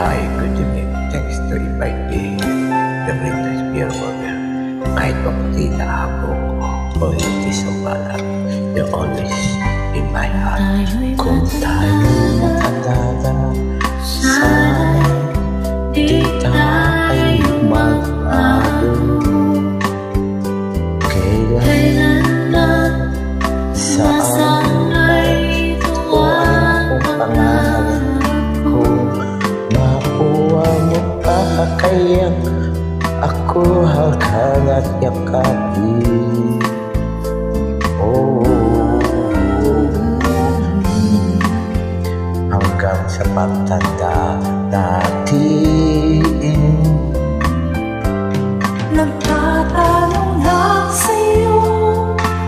Hi, good evening. Thanks to invite me the British Beer Burger. Kahit maputi na ako o hindi sa balak, you're always in my heart. Kung tayo matanda, sana'y di tayo mag-alo. Kailanman saan ay tuwan kung pangalan kung makuha mo pa kaya ako halkan at yakapin. Hanggang sa pagtanda natin, nagtatanong lang sa'yo,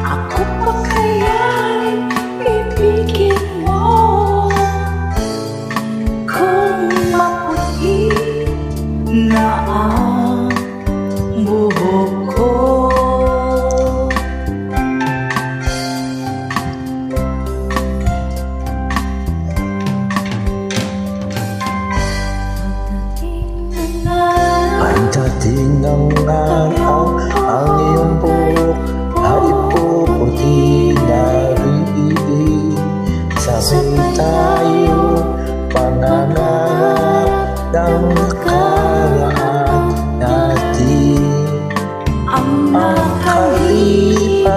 ako pa kaya'y ibigin mo? Kung maputi na ang buhok ko, pagdating ng araw, ang iyong buhok ay puputi na rin. Sabay tayo pangangarap ng nakaraan natin. ang nakalipas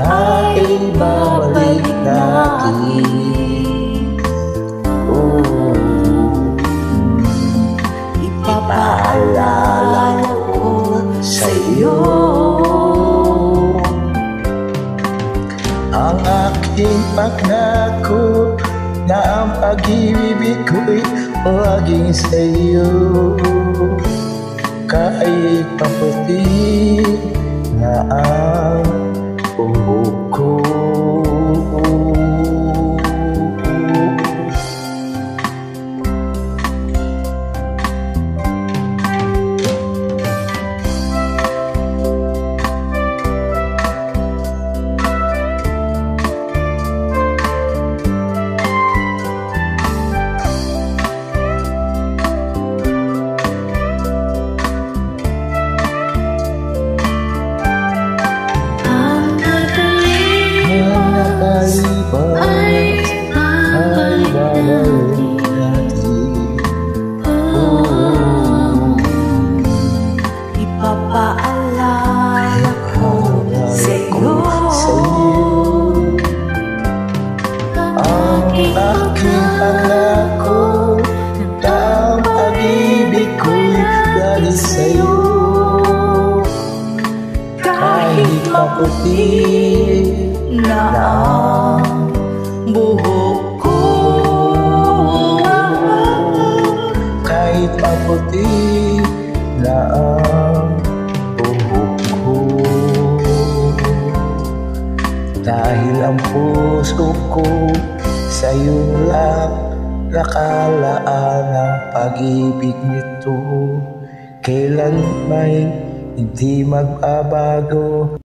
ay babalik natin. Ipaalala ko sa'yo ang aking pangako na ang pag-ibig ko'y laging sa'yo. Kahit maputi na ang buhok ko, ay babalik natin. Ipapaalala ko sa'yo ang aking pangako na ang pag-ibig ko'y lagi sa'yo. Kahit maputi na ang buhok ko, kahit maputi na ang buhok ko, dahil ang puso ko sa'yo lang nakalaan ang pag-ibig nito. Kailan may hindi magbabago.